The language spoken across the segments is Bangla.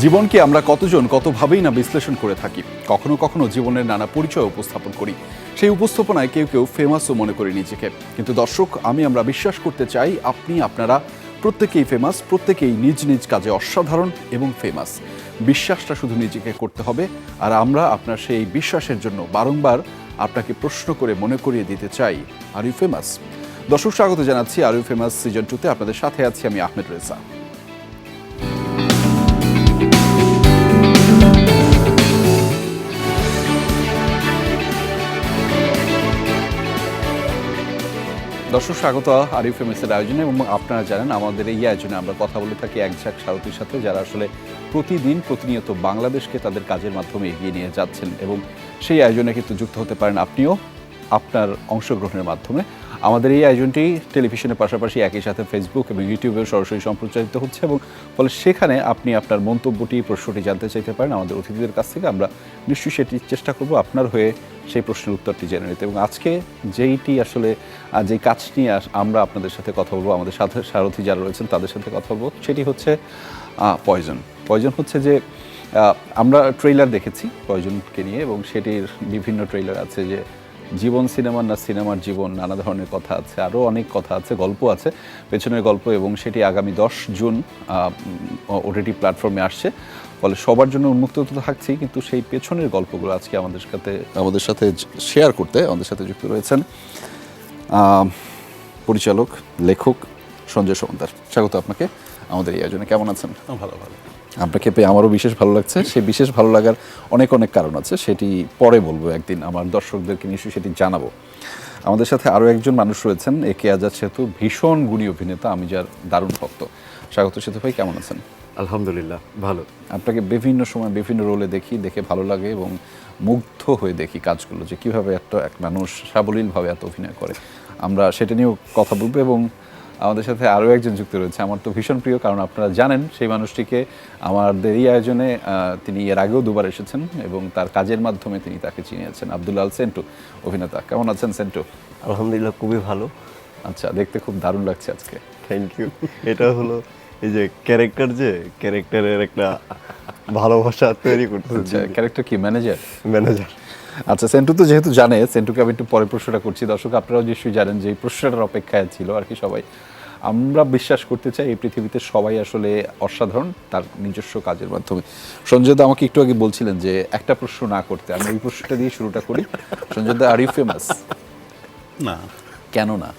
জীবনকে আমরা কতজন কতভাবেই না বিশ্লেষণ করে থাকি, কখনো কখনো জীবনের নানা পরিচয় উপস্থাপন করি। সেই উপস্থাপনায় কেউ কেউ ফেমাসও মনে করে নিজেকে। কিন্তু দর্শক, আমরা বিশ্বাস করতে চাই আপনারা প্রত্যেকেই ফেমাস, প্রত্যেকেই নিজ নিজ কাজে অসাধারণ এবং ফেমাস। বিশ্বাসটা শুধু নিজেকে করতে হবে, আর আমরা আপনার সেই বিশ্বাসের জন্য বারংবার আপনাকে প্রশ্ন করে মনে করিয়ে দিতে চাই, আর ইউ ফেমাস? দর্শক, স্বাগত জানাচ্ছি আর ইউ ফেমাস সিজন 2-তে। আপনাদের সাথে আছি আমি আহমেদ রেজা। দর্শক, স্বাগত আর ইউ ফেমাসের আয়োজনে। এবং আপনারা জানেন, আমাদের এই আয়োজনে আমরা কথা বলে থাকি এক ঝাঁক সারথীর সাথে, যারা আসলে প্রতিনিয়ত বাংলাদেশকে তাদের কাজের মাধ্যমে এগিয়ে নিয়ে যাচ্ছেন। এবং সেই আয়োজনে কিন্তু যুক্ত হতে পারেন আপনিও আপনার অংশগ্রহণের মাধ্যমে। আমাদের এই আয়োজনটি টেলিভিশনের পাশাপাশি একই সাথে ফেসবুক এবং ইউটিউবেও সরাসরি সম্প্রচারিত হচ্ছে, এবং ফলে সেখানে আপনি আপনার মন্তব্যটি, প্রশ্নটি জানতে চাইতে পারেন আমাদের অতিথিদের কাছ থেকে। আমরা নিশ্চয়ই সেটি চেষ্টা করব আপনার হয়ে সেই প্রশ্নের উত্তরটি জেনে নিতে। এবং আজকে যেই কাজ নিয়ে আমরা আপনাদের সাথে কথা বলবো, আমাদের সাথে সারথী যারা রয়েছেন তাদের সাথে কথা বলবো, সেটি হচ্ছে পয়জন হচ্ছে যে আমরা ট্রেইলার দেখেছি পয়জনকে নিয়ে, এবং সেটির বিভিন্ন ট্রেইলার আছে যে জীবন সিনেমার না সিনেমার জীবন, নানা ধরনের কথা আছে, আরও অনেক কথা আছে, গল্প আছে, পেছনের গল্প। এবং সেটি আগামী 10 জুন ওটিটি প্ল্যাটফর্মে আসছে। ফলে সবার জন্য উন্মুক্ত তো থাকছেই, কিন্তু সেই পেছনের গল্পগুলো আজকে আমাদের সাথে শেয়ার করতে আমাদের সাথে যুক্ত রয়েছেন পরিচালক, লেখক সঞ্জয় সমদ্দার। স্বাগত আপনাকে আমাদের এই আয়োজনে। কেমন আছেন? ভালো। আপনাকে পেয়ে আমারও বিশেষ ভালো লাগছে। সেই বিশেষ ভালো লাগার অনেক কারণ আছে, সেটি পরে বলবো, একদিন আমার দর্শকদেরকে নিশ্চয়ই সেটি জানাবো। আমাদের সাথে আরও একজন মানুষ রয়েছেন, একে আজাদ সেতু, ভীষণ গুণী অভিনেতা, আমি যার দারুণ ভক্ত। স্বাগত সেতু ভাই, কেমন আছেন? আলহামদুলিল্লাহ, ভালো। আপনাকে বিভিন্ন সময় বিভিন্ন রোলে দেখে ভালো লাগে, এবং মুগ্ধ হয়ে দেখি কাজগুলো, যে কীভাবে এক মানুষ সাবলীলভাবে এত অভিনয় করে। আমরা সেটা নিয়েও কথা বলবো। এবং আমাদের সাথে আরও একজন যুক্ত রয়েছে, আমার তো ভীষণ প্রিয়, কারণ আপনারা জানেন সেই মানুষটিকে আমাদের এই আয়োজনে তিনি এর আগেও দুবার এসেছেন, এবং তার কাজের মাধ্যমে তিনি তাকে চিনিয়েছেন। আব্দুল আল সেন্টু, অভিনেতা। কেমন আছেন সেন্টু? আলহামদুলিল্লাহ, খুবই ভালো। আচ্ছা, দেখতে খুব দারুণ লাগছে আজকে। Thank you. এটা হলো এই যে ক্যারেক্টারের একটা ভালোবাসা তৈরি করতে। ক্যারেক্টার কি? ম্যানেজার? ম্যানেজার। আচ্ছা, সেন্টু তো যেহেতু জানে, সেন্টুকে আমি একটু পরে প্রশ্নটা করছি। দর্শক, আপনারাও নিশ্চয়ই জানেন যে এই প্রশ্নটার অপেক্ষায় ছিল আর কি সবাই। আমরা বিশ্বাস করতে চাই এই পৃথিবীতে সবাই আসলে অসাধারণ তার নিজস্ব কাজের মাধ্যমে। সঞ্জয় দা আমাকে একটু আগে বলছিলেন যে একটা প্রশ্ন না করতে, আমি এই প্রশ্নটা দিয়ে শুরুটা করি। সঞ্জয় দা, আর ইউ ফেমাস? না। কেন না?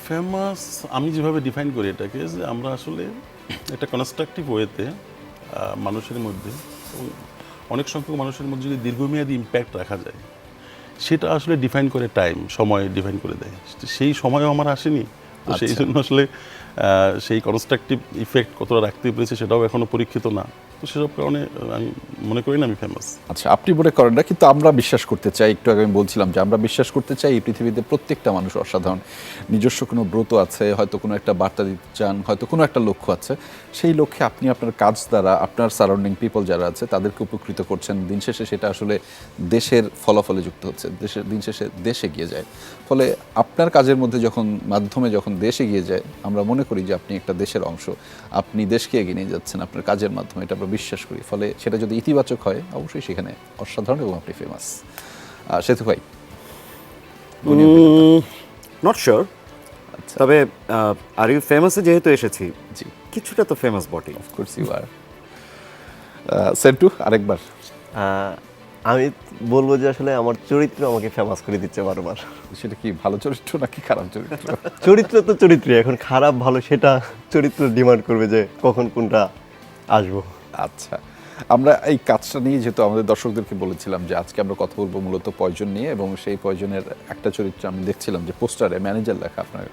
ফেমাস আমি যেভাবে ডিফাইন করি এটাকে, যে আমরা আসলে একটা কনস্ট্রাকটিভ ওয়েতে মানুষের মধ্যে, অনেক সংখ্যক মানুষের মধ্যে যদি দীর্ঘমেয়াদী ইম্প্যাক্ট রাখা যায়, সেটা আসলে ডিফাইন করে সময় ডিফাইন করে দেয়। সেই সময়ও আমার আসেনি, তো সেই জন্য আসলে সেই কনস্ট্রাকটিভ ইফেক্ট কতটা রাখতে পেরেছে সেটাও এখনো পরীক্ষিত না। তো সেসব কারণে আমি মনে করি না আমি ফেমাস। আচ্ছা, আপনি মনে করেন না, কিন্তু আমরা বিশ্বাস করতে চাই। একটু আগে আমি বলছিলাম যে আমরা বিশ্বাস করতে চাই এই পৃথিবীতে প্রত্যেকটা মানুষ অসাধারণ। নিজস্ব কোনো ব্রত আছে, হয়তো কোনো একটা বার্তা দিতে চান, হয়তো কোনো একটা লক্ষ্য আছে। সেই লক্ষ্যে আপনি আপনার কাজ দ্বারা আপনার সারাউন্ডিং পিপল যারা আছে তাদেরকে উপকৃত করছেন। দিন শেষে সেটা আসলে দেশের ফলাফলে যুক্ত হচ্ছে, দিন শেষে দেশ এগিয়ে যায়। ফলে আপনার কাজের মধ্যে মাধ্যমে যখন দেশ এগিয়ে যায়, আমরা মনে করি যে আপনি একটা দেশের অংশ, আপনি দেশকে এগিয়ে নিয়ে যাচ্ছেন আপনার কাজের মাধ্যমে, এটা আমরা বিশ্বাস করি। ফলে সেটা যদি ইতিবাচক হয়, অবশ্যই সেখানে অসাধারণ এবং আপনি ফেমাস। সেতু ভাই? Not sure. আচ্ছা, তবে আর ইউ ফেমাসে যেহেতু এসেছি, জি, কিছুটা তো ফেমাস বটে। অফকোর্স ইউ আর। সেন্টু, আরেকবার? আমি বলবো যে আসলে আমার চরিত্র আমাকে ফেমাস করে দিচ্ছে বারবার। সেটা কি ভালো চরিত্র নাকি খারাপ চরিত্র? চরিত্র তো চরিত্রই, এখন খারাপ ভালো সেটা চরিত্র ডিমান্ড করবে যে কখন কোনটা আসবো। আচ্ছা, আমরা এই কাজটা নিয়ে যেহেতু আমাদের দর্শকদেরকে বলেছিলাম যে আজকে আমরা কথা বলবো মূলত পয়জন নিয়ে, এবং সেই পয়জনের একটা চরিত্র আমি দেখছিলাম যে পোস্টারে ম্যানেজার লেখা আপনার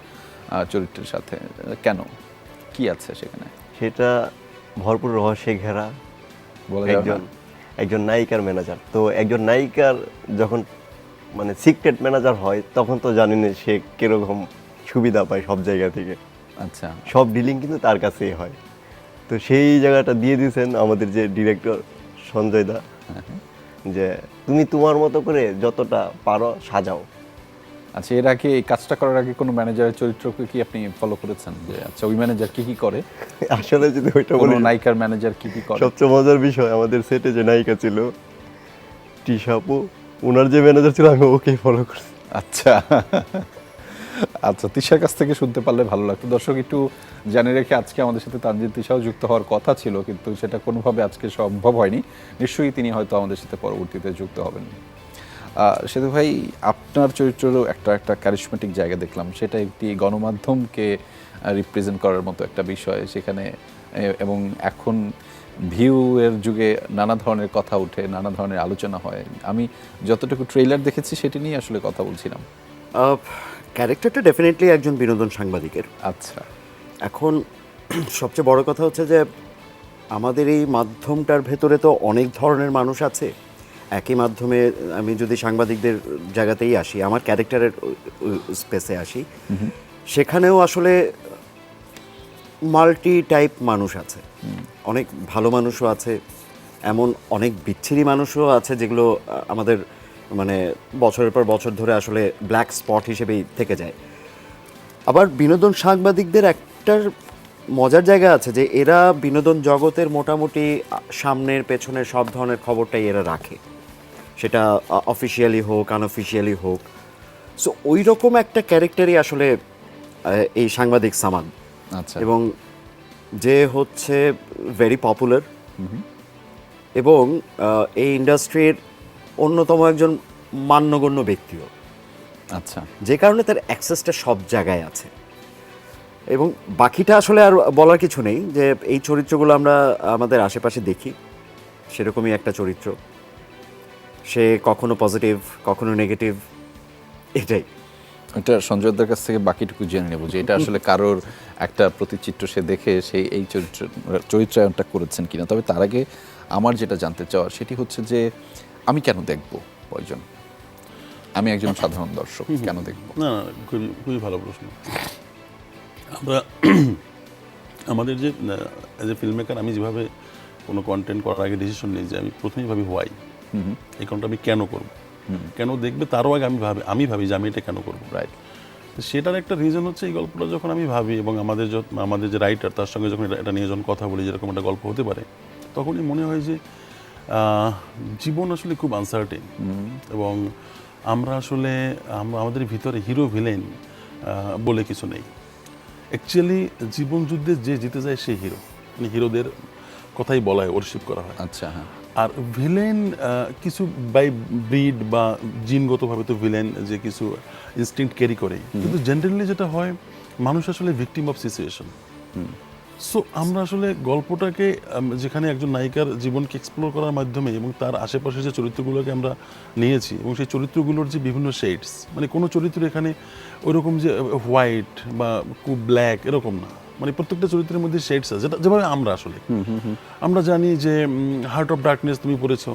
চরিত্রের সাথে। কেন, কি আছে সেখানে? সেটা ভরপুর রহস্যে ঘেরা। বলা যাবে না? একজন নায়িকার ম্যানেজার, তো একজন নায়িকার যখন মানে সিক্রেট ম্যানেজার হয়, তখন তো জানি না সে কিরকম সুবিধা পায় সব জায়গা থেকে। আচ্ছা, সব ডিলিং কিন্তু তার কাছেই হয়। তো সেই জায়গাটা দিয়ে দিয়েছেন আমাদের যে ডিরেক্টর সঞ্জয় দা, যে তুমি তোমার মতো করে যতটা পারো সাজাও, আচ্ছা, এর আগে এই কাজটা করার আগে কোনো ম্যানেজারের চরিত্রকে কি আপনি ফলো করেছেন, যে আচ্ছা ওই ম্যানেজার কি কি করে, আসলে যদি ওইটা কোনো বলি, নায়িকার ম্যানেজার কি কি করে? সবচেয়ে মজার বিষয়, আমাদের সেটে যে নায়িকা ছিল টিশাপু, ওনার যে ম্যানেজার ছিল আমি ওকেই ফলো করছি। আচ্ছা আচ্ছা, তিশার কাছ থেকে শুনতে পারলে ভালো লাগতো। দর্শক একটু জানিয়ে রেখে, আজকে আমাদের সাথে তানজিদ তিশাও যুক্ত হওয়ার কথা ছিল, কিন্তু সেটা কোনোভাবে আজকে সম্ভব হয়নি। নিশ্চয়ই তিনি হয়তো আমাদের সাথে পরবর্তীতে যুক্ত হবেন। সেতু ভাই, আপনার চরিত্রেরও একটা ক্যারিশমেটিক জায়গা দেখলাম, সেটা একটি গণমাধ্যমকে রিপ্রেজেন্ট করার মতো একটা বিষয় সেখানে। এবং এখন ভিউ এর যুগে নানা ধরনের কথা উঠে, নানা ধরনের আলোচনা হয়। আমি যতটুকু ট্রেইলার দেখেছি সেটি নিয়ে আসলে কথা বলছিলাম। ক্যারেক্টারটা ডেফিনেটলি একজন বিনোদন সাংবাদিকের। আচ্ছা, এখন সবচেয়ে বড় কথা হচ্ছে যে আমাদের এই মাধ্যমটার ভেতরে তো অনেক ধরনের মানুষ আছে। একই মাধ্যমে আমি যদি সাংবাদিকদের জায়গাতেই আসি, আমার ক্যারেক্টারের স্পেসে আসি, সেখানেও আসলে মাল্টি টাইপ মানুষ আছে। অনেক ভালো মানুষও আছে, এমন অনেক বিচ্ছিরি মানুষও আছে যেগুলো আমাদের মানে বছরের পর বছর ধরে আসলে ব্ল্যাক স্পট হিসেবেই থেকে যায়। আবার বিনোদন সাংবাদিকদের একটার মজার জায়গা আছে যে এরা বিনোদন জগতের মোটামুটি সামনের পেছনের সব ধরনের খবরটাই এরা রাখে, সেটা অফিসিয়ালি হোক আনঅফিসিয়ালি হোক। সো ওই রকম একটা ক্যারেক্টারই আসলে এই সাংবাদিক সামান। আচ্ছা, এবং যে হচ্ছে ভেরি পপুলার এবং এই ইন্ডাস্ট্রির অন্যতম একজন মান্যগণ্য ব্যক্তিও, আচ্ছা, যে কারণে তার অ্যাক্সেসটা সব জায়গায় আছে। এবং বাকিটা আসলে আর বলার কিছু নেই, যে এই চরিত্রগুলো আমরা আমাদের আশেপাশে দেখি, সেরকমই একটা চরিত্র। সে কখনো পজিটিভ কখনো নেগেটিভ, এটাই। এটা সঞ্জয়দার কাছ থেকে বাকিটুকু জেনে নেব যে এটা আসলে কারোর একটা প্রতিচিত্র সে দেখে সেই এই চরিত্রায়নটা করেছেন কিনা। তবে তার আগে আমার যেটা জানতে চাওয়ার সেটি হচ্ছে যে আমি কেন দেখব প্রয়োজন, আমি একজন সাধারণ দর্শক কেন দেখব? না না, খুবই খুবই ভালো প্রশ্ন। আমরা আমাদের যে অ্যাজ এ ফিল্ম মেকার, আমি যেভাবে কোনো কন্টেন্ট করার আগে ডিসিশন নিই যে আমি প্রথমেই ভাবি হোয়াই, এই কারণটা আমি কেন করব, কেন দেখবে তারও আগে আমি ভাবি যে আমি এটা কেন করবো। রাইট। তো সেটার একটা রিজন হচ্ছে এই গল্পটা যখন আমি ভাবি এবং আমাদের যে রাইটার তার সঙ্গে যখন এটা নিয়ে যখন কথা বলি যেরকম একটা গল্প হতে পারে, তখনই মনে হয় যে জীবন আসলে খুব আনসার্টেন এবং আমরা আসলে আমাদের ভিতরে হিরো ভিলেন বলে কিছু নেই। অ্যাকচুয়ালি জীবন যুদ্ধে যে জিতে যায় সেই হিরো, মানে হিরোদের কথাই বলা হয়, ওরশিপ করা হয়। আচ্ছা, হ্যাঁ। আর ভিলেন কিছু বাই ব্রিড বা জিনগতভাবে তো ভিলেন যে কিছু ইনস্টিংক্ট ক্যারি করে, কিন্তু জেনারেলি যেটা হয় মানুষ আসলে ভিকটিম অফ সিচুয়েশন। সো আমরা আসলে গল্পটাকে যেখানে একজন নায়িকার জীবনকে এক্সপ্লোর করার মাধ্যমে এবং তার আশেপাশে যে চরিত্রগুলোকে আমরা নিয়েছি এবং সেই চরিত্রগুলোর যে বিভিন্ন শেডস, মানে কোনো চরিত্র এখানে ওইরকম যে হোয়াইট বা খুব ব্ল্যাক এরকম না, মানে প্রত্যেকটা চরিত্রের মধ্যে শেডস আছে, যেভাবে আমরা আসলে আমরা জানি যে হার্ট অফ ডার্কনেস তুমি পড়েছো,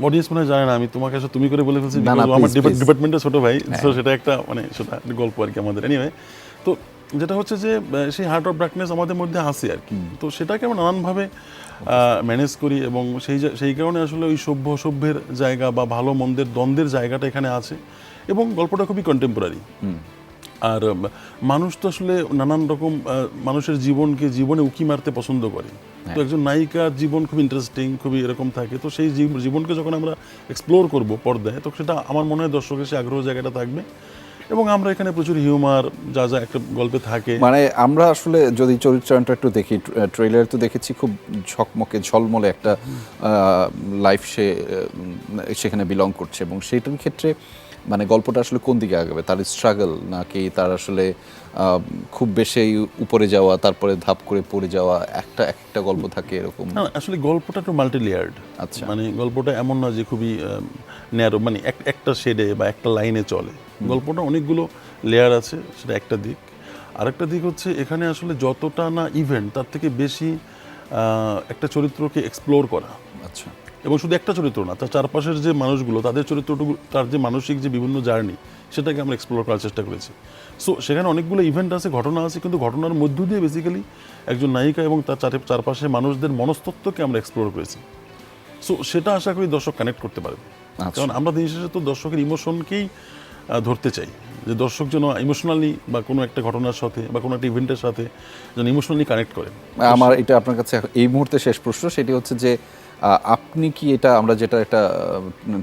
অডিয়েন্স মনে হয় জানে না, আমি তোমাকে আসলে তুমি করে বলে ফেলছি, আমার ডিপার্টমেন্টের ছোট ভাই, তো সেটা একটা মানে সেটা গল্প আর কি আমাদের। এনিওয়ে, তো যেটা হচ্ছে যে সেই হার্ট অফ ডার্কনেস আমাদের মধ্যে আসে আর কি, তো সেটাকে আমরা নানানভাবে ম্যানেজ করি এবং সেই কারণে আসলে ওই সভ্যের জায়গা বা ভালো মন্দের দ্বন্দ্বের জায়গাটা এখানে আছে এবং গল্পটা খুবই কন্টেম্পোরারি। আর মানুষ তো আসলে নানান রকম মানুষের জীবনে উকি মারতে পছন্দ করে, তো একজন নায়িকার জীবন খুব ইন্টারেস্টিং, খুবই এরকম থাকে, তো সেই জীবনকে যখন আমরা এক্সপ্লোর করব পর্দায়, তো সেটা আমার মনে হয় দর্শকের সেই আগ্রহ জায়গাটা থাকবে এবং আমরা এখানে প্রচুর হিউমার যা একটা গল্পে থাকে। মানে আমরা আসলে যদি চরিত্রায়নটা একটু দেখি, ট্রেলার তো দেখেছি খুব ঝকমকে ঝলমলে একটা লাইফ সেখানে বিলং করছে, এবং সেইটার ক্ষেত্রে মানে গল্পটা আসলে কোন দিকে আগাবে, তার স্ট্রাগল নাকি তার আসলে খুব বেশি উপরে যাওয়া তারপরে ধাপ করে পড়ে যাওয়া, একটা গল্প থাকে এরকম? না, আসলে গল্পটা একটু মাল্টি লেয়ার্ড। আচ্ছা, মানে গল্পটা এমন না যে খুবই ন্যারো, মানে একটা শেডে বা একটা লাইনে চলে, গল্পটা অনেকগুলো লেয়ার আছে, সেটা একটা দিক। আরেকটা দিক হচ্ছে এখানে আসলে যতটা না ইভেন্ট, তার থেকে বেশি একটা চরিত্রকে এক্সপ্লোর করা। আচ্ছা, এবং শুধু একটা চরিত্র না, তার চারপাশের যে মানুষগুলো, তাদের চরিত্রটুকু, তার যে মানসিক যে বিভিন্ন জার্নি, সেটাকে আমরা এক্সপ্লোর করার চেষ্টা করেছি। সো সেখানে অনেকগুলো ইভেন্ট আছে, ঘটনা আছে, কিন্তু ঘটনার মধ্য দিয়ে বেসিক্যালি একজন নায়িকা এবং তার চারপাশে মানুষদের মনস্তত্ত্বকে আমরা এক্সপ্লোর করেছি। সো সেটা আশা করি দর্শক কানেক্ট করতে পারবে, কারণ আমরা দিন শেষে তো দর্শকের ইমোশনকেই ধরতে চাই, যে দর্শক যেন ইমোশনালি বা কোনো একটা ঘটনার সাথে বা কোনো একটা ইভেন্টের সাথে যেন ইমোশনালি কানেক্ট করে। আমার এটা আপনার কাছে এই মুহূর্তে শেষ প্রশ্ন, সেটি হচ্ছে যে আপনি কি এটা, আমরা যেটা একটা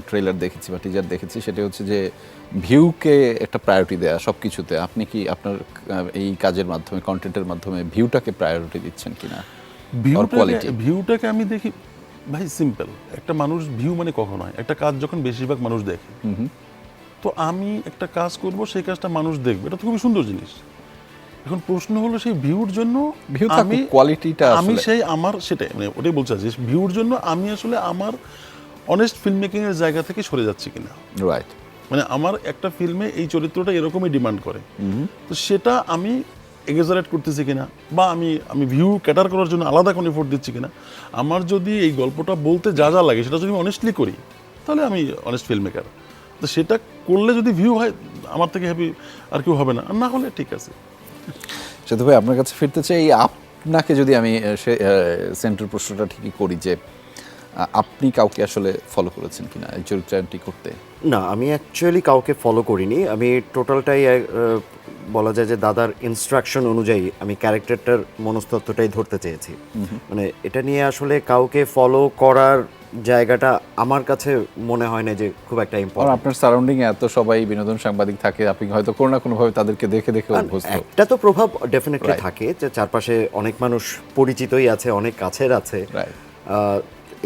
ট্রেলার দেখেছি বা টিজার দেখেছি, সেটা হচ্ছে যে ভিউকে একটা প্রায়োরিটি দেয়া সব কিছুতে, আপনি কি আপনার এই কাজের মাধ্যমে, কন্টেন্টের মাধ্যমে ভিউটাকে প্রায়োরিটি দিচ্ছেন কিনা? quality? ভিউটাকে আমি দেখি ভাই সিম্পল, একটা মানুষ ভিউ মানে কখন হয়, একটা কাজ যখন বেশিরভাগ মানুষ দেখে, তো আমি একটা কাজ করব, সেই কাজটা মানুষ দেখবে, এটা তো খুবই সুন্দর জিনিস। এখন প্রশ্ন হলো সেই ভিউর জন্য ভিউ আমি কোয়ালিটিটা আমি সেই আমার সেটাই মানে ওটাই বলতে চাচ্ছি, ভিউর জন্য আমি আসলে আমার অনেস্ট ফিল্ম মেকিং এর জায়গা থেকে সরে যাচ্ছি কিনা। রাইট। মানে আমার একটা ফিল্মে এই চরিত্রটা এরকমই ডিমান্ড করে, তো সেটা আমি এক্সাজারেট করতেছি কিনা, বা আমি ভিউ ক্যাটার করার জন্য আলাদা কোনো এফোর্ট দিচ্ছি কিনা। আমার যদি এই গল্পটা বলতে যা যা লাগে সেটা যদি আমি অনেস্টলি করি, তাহলে আমি অনেস্ট ফিল্ম মেকার। তো সেটা করলে যদি ভিউ হয়, আমার থেকে হ্যাপি আর কেউ হবে না, আর না হলে ঠিক আছে। সেতু ভাই, আপনার কাছে ফিরতে চাই। আপনাকে যদি আমি সেন্টার প্রশ্নটা ঠিকই করি, যে আপনি কাউকে আসলে ফলো করেছেন কিনা এই চরিত্রটি করতে? না, আমি অ্যাকচুয়ালি কাউকে ফলো করিনি। আমি টোটালটাই বলা যায় যে দাদার ইনস্ট্রাকশন অনুযায়ী আমি ক্যারেক্টারটার মনস্তত্ত্বটাই ধরতে চেয়েছি। মানে এটা নিয়ে আসলে কাউকে ফলো করার জায়গাটা আমার কাছে মনে হয় না যে খুব একটা আর ইম্পর্টেন্ট। আপনার সারাউন্ডিং এ এত সবাই বিনোদন সাংবাদিক থাকে, আপনি হয়তো কোনো না কোনোভাবে তাদেরকে দেখে দেখে অভ্যস্ত। একটা তো প্রভাব ডেফিনেটলি Right. থাকে, যে চারপাশে অনেক মানুষ পরিচিতই আছে, অনেক কাছের আছে। Right.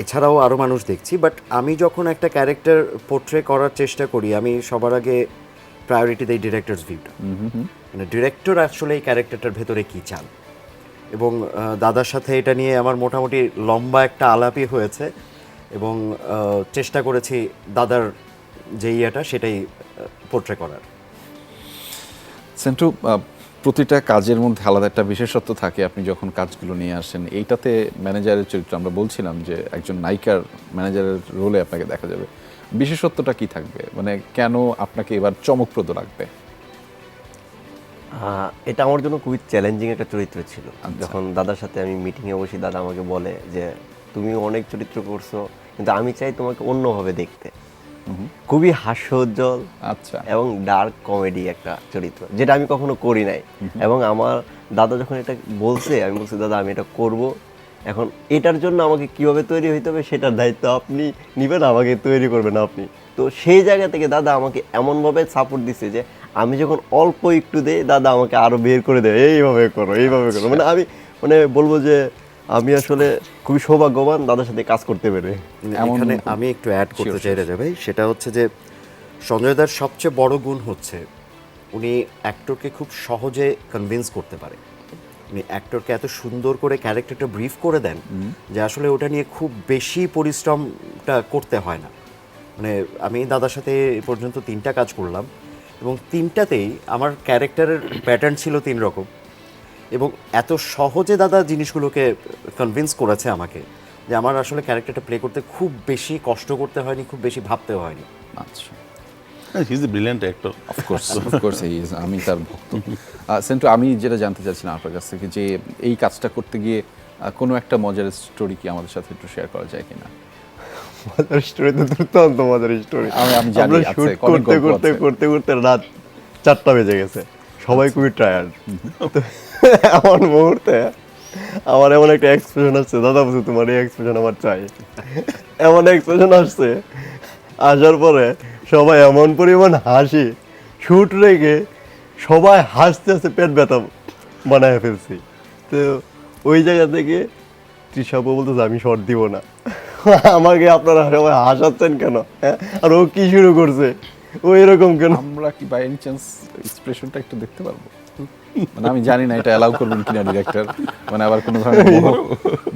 এছাড়াও আরও মানুষ দেখছি, বাট আমি যখন একটা ক্যারেক্টার পোর্ট্রে করার চেষ্টা করি, আমি সবার আগে প্রায়োরিটি দেই ডিরেক্টরস ভিউটা। মানে ডিরেক্টর আসলে এই ক্যারেক্টারটার ভেতরে কী চান, এবং দাদার সাথে এটা নিয়ে আমার মোটামুটি লম্বা একটা আলাপই হয়েছে, এবং চেষ্টা করেছি দাদার যে ইয়েটা সেটাই পোর্ট্রে করার। সেন্টু, প্রতিটা কাজের মধ্যে আলাদা একটা বিশেষত্ব থাকে আপনি যখন কাজগুলো নিয়ে আসেন। এইটাতে ম্যানেজারের চরিত্র, আমরা বলছিলাম যে একজন নায়িকার ম্যানেজারের রোলে আপনাকে দেখা যাবে, বিশেষত্বটা কি থাকবে? মানে কেন আপনাকে এবার চমকপ্রদ লাগবে? এটা আমার জন্য খুবই চ্যালেঞ্জিং একটা চরিত্র ছিল। যখন দাদার সাথে আমি মিটিংয়ে বসি, দাদা আমাকে বলে যে তুমি অনেক চরিত্র করছো, কিন্তু আমি চাই তোমাকে অন্যভাবে দেখতে। খুবই হাস্যোজ্জ্বল আচ্ছা। এবং ডার্ক কমেডি একটা চরিত্র, যেটা আমি কখনো করি নাই। এবং আমার দাদা যখন এটা বলছে, আমি বলছি দাদা আমি এটা করব। এখন এটার জন্য আমাকে কিভাবে তৈরি হইতে হবে সেটার দায়িত্ব আপনি নেবেন, আমাকে তৈরি করবেন আপনি। তো সেই জায়গা থেকে দাদা আমাকে এমনভাবে সাপোর্ট দিচ্ছে যে আমি যখন অল্প একটু দেই, দাদা আমাকে আরো বের করে দেয়, এইভাবে করো এইভাবে করো। মানে আমি বলবো যে আমি আসলে খুবই সৌভাগ্যবান দাদার সাথে কাজ করতে পেরে। এখানে আমি একটু অ্যাড করতে চাই রাজা ভাই, সেটা হচ্ছে যে সঞ্জয় দার সবচেয়ে বড় গুণ হচ্ছে উনি অ্যাক্টরকে খুব সহজে কনভিন্স করতে পারে। উনি অ্যাক্টরকে এত সুন্দর করে ক্যারেক্টারটা ব্রিফ করে দেন যে আসলে ওটা নিয়ে খুব বেশি পরিশ্রমটা করতে হয় না। মানে আমি দাদার সাথে এ পর্যন্ত 3টা কাজ করলাম, এবং 3টাতেই আমার ক্যারেক্টারের প্যাটার্ন ছিল 3 রকম, এবং এত সহজে দাদা জিনিসগুলোকে কনভিন্স করেছে আমাকে যে আমার আসলে ক্যারেক্টারটা প্লে করতে খুব বেশি কষ্ট করতে হয়নি, খুব বেশি ভাবতে হয়নি। আচ্ছা। He is a brilliant actor. Of course আমি তার ভক্ত। সেন্টু, আমি যেটা জানতে চাচ্ছিলাম আপনার কাছ থেকে, যে এই কাজটা করতে গিয়ে কোনো একটা মজার স্টোরি কি আমাদের সাথে একটু শেয়ার করা যায় কিনা? মজার স্টোরি তো দুর্দান্ত মজার স্টোরি। আমি জানি, আমরা শুট করতে করতে করতে করতে রাত 4টা বেজে গেছে, সবাই খুবই টায়ার্ড। এমন মুহূর্তে আমার এমন একটা এক্সপ্রেশন আসছে, দাদা বলছে তোমার এই এক্সপ্রেশন আমার চাই। এমন এক্সপ্রেশন আসছে, আসার পরে সবাই এমন পরিমাণ হাসি, শুট রেখে সবাই হাসতে হাসতে পেট ব্যথা বানায় ফেলছি। তো ওই জায়গা থেকে তৃষাপু বলতেছে আমি শর্ট দিব না, আমাকে আপনারা সবাই হাসাচ্ছেন কেন? হ্যাঁ, আর ও কি শুরু করছে, ও এরকম কেন? আমরা কি বাই এনি চান্স এক্সপ্রেশনটা একটু দেখতে পারবো? মানে আমি জানি না এটা অ্যালাউ করবেন কিনা ডিরেক্টর, মানে আবার কোনো ধরনের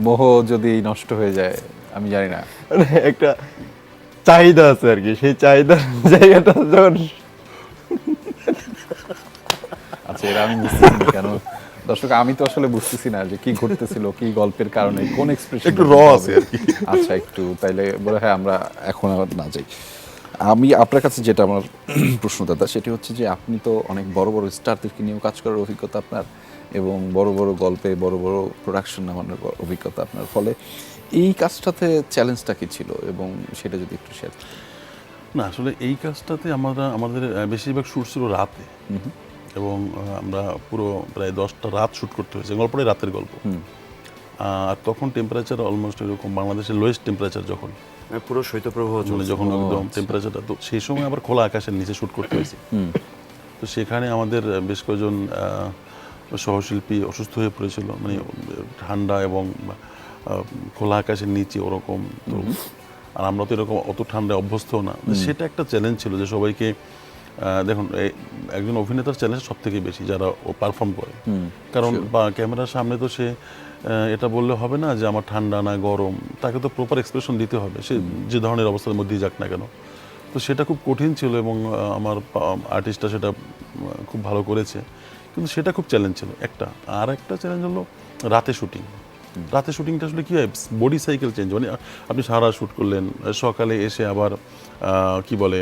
মোহ যদি নষ্ট হয়ে যায়, আমি জানি না। মানে একটা চাহিদা আছে আর কি, সেই চাহিদার জায়গাটা যখন আচ্ছা, এরা আমি বুঝতেছি না কেন দর্শক, আমি তো আসলে বুঝতেছি না যে কি ঘটতেছিল, কি গল্পের কারণে কোন এক্সপ্রেশন একটু র আছে আর কি। আচ্ছা, একটু তাইলে বলে হ্যাঁ আমরা এখন আর না যাই। আমি আপনার কাছে যেটা আমার প্রশ্ন দাদা, সেটি হচ্ছে যে আপনি তো অনেক বড় বড় স্টারদেরকে নিয়েও কাজ করার অভিজ্ঞতা আপনার, এবং বড় বড় গল্পে বড় বড় প্রোডাকশন নামানোর অভিজ্ঞতা আপনার। ফলে এই কাজটাতে চ্যালেঞ্জটা কি ছিল, এবং সেটা যদি একটু শেয়ার করতেন। না আসলে এই কাজটাতে আমাদের বেশিরভাগ শ্যুট ছিল রাতে, এবং আমরা পুরো প্রায় 10টা রাত শ্যুট করতে হয়েছে, গল্পটাই রাতের গল্প। আর তখন টেম্পারেচার অলমোস্ট এরকম বাংলাদেশের লোয়েস্ট টেম্পারেচার, যখন পুরো শৈত্যপ্রবাহ মানে চলছে। যখন একদম টেম্পারেচারটা, তো সেই সময় আবার খোলা আকাশের নিচে শ্যুট করতে হয়েছে। তো সেখানে আমাদের বেশ কয়েকজন সহশিল্পী অসুস্থ হয়ে পড়েছিল, মানে ঠান্ডা এবং খোলা আকাশের নিচে ওরকম। তো আর আমরা তো এরকম অত ঠান্ডায় অভ্যস্তও না, সেটা একটা চ্যালেঞ্জ ছিল যে সবাইকে দেখুন একজন অভিনেতার চ্যালেঞ্জ সব থেকে বেশি যারা ও পারফর্ম করে, কারণ ক্যামেরার সামনে তো সে এটা বললে হবে না যে আমার ঠান্ডা না গরম, তাকে তো প্রপার এক্সপ্রেশন দিতে হবে, সে যে ধরনের অবস্থার মধ্যেই যাক না কেন। তো সেটা খুব কঠিন ছিল, এবং আমার আর্টিস্টরা সেটা খুব ভালো করেছে, কিন্তু সেটা খুব চ্যালেঞ্জ ছিল একটা। আর একটা চ্যালেঞ্জ হলো রাতে শুটিং। রাতে শুটিংটা আসলে কী হয়, বডি সাইকেল চেঞ্জ, মানে আপনি সারা শ্যুট করলেন, সকালে এসে আবার কি বলে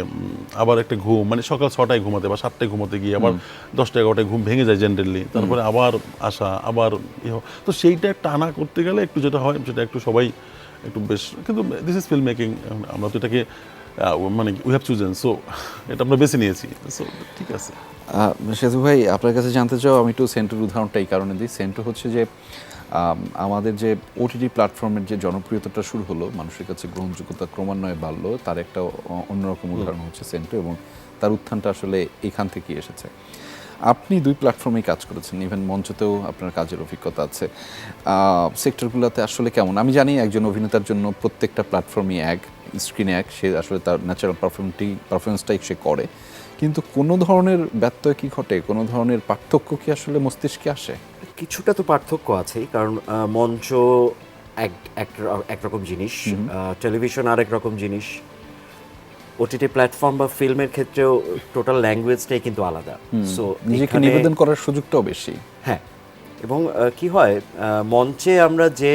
আবার একটা ঘুম, মানে সকাল 6টায় ঘুমাতে বা 7টায় ঘুমাতে গিয়ে আবার 10টা 11টায় ঘুম ভেঙে যায় জেনারেলি, তারপরে আবার আসা, আবার তো সেইটা একটা আনা করতে গেলে একটু যেটা হয় সেটা একটু সবাই একটু বেশ, কিন্তু দিস ইজ ফিল্ম মেকিং, আমরা তো এটাকে মানে উই হ্যাভ চুজেন, সো এটা আমরা বেছে নিয়েছি, সো ঠিক আছে। সেতু ভাই, আপনার কাছে জানতে চাও, আমি একটু সেন্টুর উদাহরণটা এই কারণে দিই। সেন্টু হচ্ছে যে আমাদের যে ওটিটি প্ল্যাটফর্মের যে জনপ্রিয়তাটা শুরু হলো, মানুষের কাছে গ্রহণযোগ্যতা ক্রমান্বয়ে বাড়লো, তার একটা অন্যরকম উদাহরণ হচ্ছে সেন্টু, এবং তার উত্থানটা আসলে এখান থেকেই এসেছে। আপনি 2 প্ল্যাটফর্মেই কাজ করেছেন, ইভেন মঞ্চতেও আপনার কাজের অভিজ্ঞতা আছে। সেক্টরগুলোতে আসলে কেমন? আমি জানি একজন অভিনেতার জন্য প্রত্যেকটা প্ল্যাটফর্মই এক, স্ক্রিনে এক, সে আসলে তার ন্যাচারাল পারফরমেন্সটাই সে করে, কিন্তু কোনো ধরনের ব্যত্যয় কি ঘটে, কোনো ধরনের পার্থক্য কি আসলে মস্তিষ্কে আসে? কিছুটা তো পার্থক্য আছেই, কারণ মঞ্চ একরকম জিনিস, টেলিভিশন আরেক রকম জিনিস, ওটিটি প্ল্যাটফর্ম বা ফিল্মের ক্ষেত্রেও টোটাল ল্যাঙ্গুয়েজটাই কিন্তু আলাদা। সো নিজেকে নিবেদন করার সুযোগটাও বেশি। হ্যাঁ, এবং কি হয়, মঞ্চে আমরা যে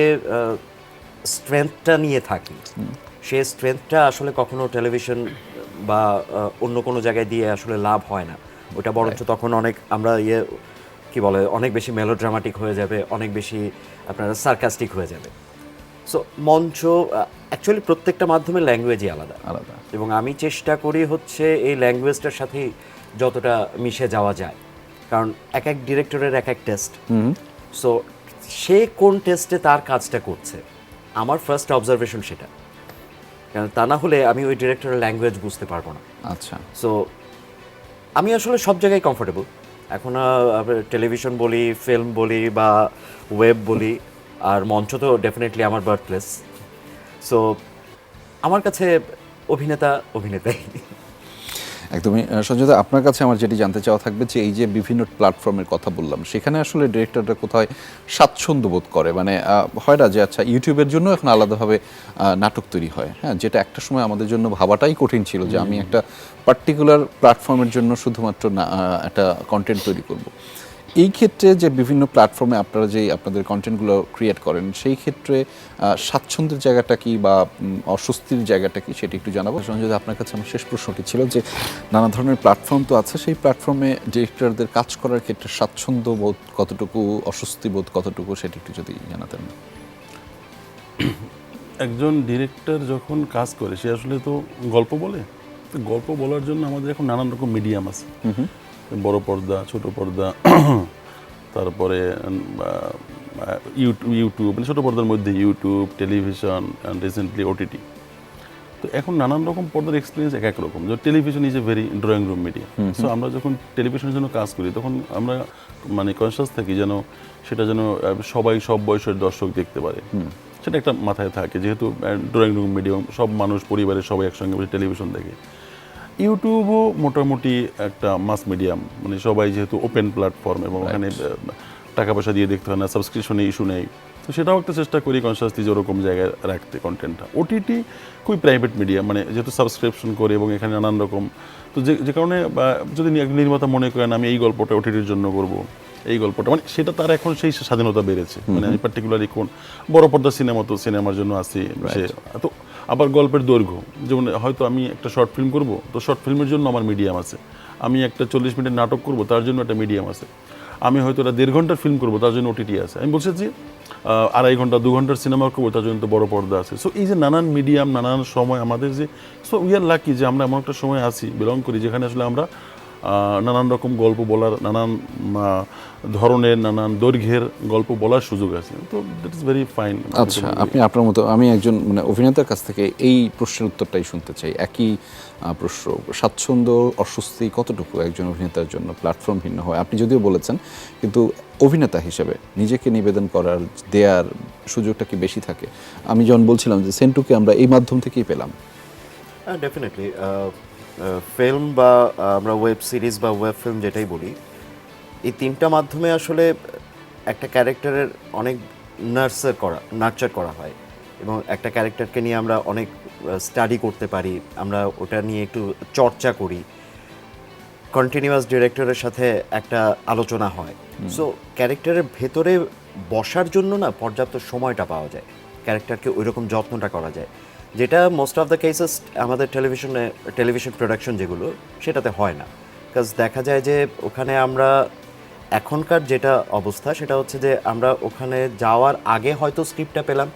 স্ট্রেংথটা নিয়ে থাকি, সেই স্ট্রেংথটা আসলে কখনো টেলিভিশন বা অন্য কোনো জায়গায় দিয়ে আসলে লাভ হয় না। ওটা বরঞ্চ তখন অনেক আমরা কি বলে অনেক বেশি মেলোড্রামাটিক হয়ে যাবে, অনেক বেশি আপনার সার্কাস্টিক হয়ে যাবে। সো মঞ্চ অ্যাকচুয়ালি প্রত্যেকটা মাধ্যমের ল্যাঙ্গুয়েজই আলাদা আলাদা, এবং আমি চেষ্টা করি হচ্ছে এই ল্যাঙ্গুয়েজটার সাথেই যতটা মিশে যাওয়া যায়, কারণ এক এক ডিরেক্টরের এক এক টেস্ট। সো সে কোন টেস্টে তার কাজটা করছে, আমার ফার্স্ট অবজারভেশন সেটা, কারণ তা না হলে আমি ওই ডিরেক্টরের ল্যাঙ্গুয়েজ বুঝতে পারবো না। আচ্ছা। সো আমি আসলে সব জায়গায় কমফোর্টেবল। এখন টেলিভিশন বলি, ফিল্ম বলি বা ওয়েব বলি, আর মঞ্চ তো ডেফিনেটলি আমার বার্থ প্লেস। সো আমার কাছে অভিনেতাই। একদমই। সঞ্জয় দা, আপনার কাছে আমার যেটি জানতে চাওয়া থাকবে যে এই যে বিভিন্ন প্ল্যাটফর্মের কথা বললাম, সেখানে আসলে ডিরেক্টররা কোথায় স্বাচ্ছন্দ্য বোধ করে, মানে হয় না যে আচ্ছা ইউটিউবের জন্য এখন আলাদাভাবে নাটক তৈরি হয়, হ্যাঁ, যেটা একটা সময় আমাদের জন্য ভাবাটাই কঠিন ছিল যে আমি একটা পার্টিকুলার প্ল্যাটফর্মের জন্য শুধুমাত্র একটা কন্টেন্ট তৈরি করব। এই ক্ষেত্রে যে বিভিন্ন প্ল্যাটফর্মে আপনারা যে আপনাদের কন্টেন্টগুলো ক্রিয়েট করেন, সেই ক্ষেত্রে স্বাচ্ছন্দ্যের জায়গাটা কি বা অস্বস্তির জায়গাটা কি, সেটা একটু জানাবো। সঞ্জয় দা, আপনার কাছে আমার শেষ প্রশ্নটি ছিল যে নানা ধরনের প্ল্যাটফর্ম তো আছে, সেই প্ল্যাটফর্মে ডিরেক্টরদের কাজ করার ক্ষেত্রে স্বাচ্ছন্দ্য বোধ কতটুকু, অস্বস্তি বোধ কতটুকু, সেটা একটু যদি জানাতেন। একজন ডিরেক্টর যখন কাজ করে সে আসলে তো গল্প বলে, তো গল্প বলার জন্য আমাদের এখন নানান রকম মিডিয়াম আছে, বড় পর্দা, ছোট পর্দা, তারপরে ইউটিউব, মানে ছোটো পর্দার মধ্যে YouTube, television, and recently OTT. তো এখন নানান রকম পর্দার এক্সপিরিয়েন্স এক এক রকম। যেমন television is a very drawing room media. So আমরা যখন টেলিভিশনের জন্য কাজ করি তখন আমরা মানে কনসিয়াস থাকি যেন সেটা যেন সবাই সব বয়সের দর্শক দেখতে পারে, সেটা একটা মাথায় থাকে, যেহেতু ড্রয়িং রুম মিডিয়াম, সব মানুষ পরিবারের সবাই একসঙ্গে বসে টেলিভিশন দেখে। ইউটিউবও মোটামুটি একটা মাস মিডিয়াম, মানে সবাই যেহেতু ওপেন প্ল্যাটফর্ম এবং ওখানে টাকা পয়সা দিয়ে দেখতে হয় না, সাবস্ক্রিপশনে ইস্যু নেই, তো সেটাও একটা চেষ্টা করি কনসিয়াসলি যে ওরকম জায়গায় রাখতে কন্টেন্টটা। ওটিটি খুবই প্রাইভেট মিডিয়া, মানে যেহেতু সাবস্ক্রিপশন করে এবং এখানে নানান রকম, তো যে কারণে যদি নির্মাতা মনে করেন আমি এই গল্পটা ওটিটির জন্য করব, এই গল্পটা, মানে সেটা তার এখন সেই স্বাধীনতা বেড়েছে। মানে আমি পার্টিকুলারলি কোন বড় পর্দা সিনেমা, তো সিনেমার জন্য আসি সে, তো আবার গল্পের দৈর্ঘ্য, যেমন হয়তো আমি একটা শর্ট ফিল্ম করব, তো শর্ট ফিল্মের জন্য আমার মিডিয়াম আছে, আমি একটা 40 মিনিটের নাটক করব, তার জন্য একটা মিডিয়াম আছে। আমি হয়তো এটা 1.5 ঘন্টার ফিল্ম করবো, তার জন্য ওটিটি আছে। আমি বলছি যে 2.5 ঘন্টা 2 ঘন্টার সিনেমা করবো, তার জন্য তো বড় পর্দা আছে। সো এই যে নানান মিডিয়াম, নানান সময় আমাদের যে, সো উই আর লাকি যে আমরা এমন একটা সময় আছি, বিলং করি, যেখানে আসলে আমরা নানান রকম গল্প বলার, নানান ধরনের, নানান দৈর্ঘ্যের গল্প বলার সুযোগ আছে। তো দ্যাট ইজ ভেরি ফাইন। আচ্ছা, আপনি আপনার মতো, আমি একজন মানে অভিনেতার কাছ থেকে এই প্রশ্নের উত্তরটাই শুনতে চাই। একই প্রশ্ন, স্বাচ্ছন্দ্য অস্বস্তি কতটুকু একজন অভিনেতার জন্য প্ল্যাটফর্ম ভিন্ন হয়? আপনি যদিও বলেছেন, কিন্তু অভিনেতা হিসেবে নিজেকে নিবেদন করার, দেয়ার সুযোগটা কি বেশি থাকে? আমি যখন বলছিলাম যে সেন্টুকে আমরা এই মাধ্যম থেকেই পেলাম। ডেফিনেটলি ফিল্ম বা আমরা ওয়েব সিরিজ বা ওয়েব ফিল্ম যেটাই বলি, এই তিনটা মাধ্যমে আসলে একটা ক্যারেক্টারের অনেক নার্চার করা হয়, এবং একটা ক্যারেক্টারকে নিয়ে আমরা অনেক স্টাডি করতে পারি, আমরা ওটা নিয়ে একটু চর্চা করি, কন্টিনিউয়াস ডিরেক্টরের সাথে একটা আলোচনা হয়। সো ক্যারেক্টারের ভেতরে বসার জন্য না পর্যাপ্ত সময়টা পাওয়া যায়, ক্যারেক্টারকে ওইরকম যত্নটা করা যায়, যেটা মোস্ট অফ দ্য কেসেস আমাদের টেলিভিশন প্রোডাকশন যেগুলো, সেটাতে হয় না। কাজ দেখা যায় যে ওখানে আমরা এখনকার যেটা অবস্থা, সেটা হচ্ছে যে আমরা ওখানে যাওয়ার আগে হয়তো স্ক্রিপ্টটা পেলাম,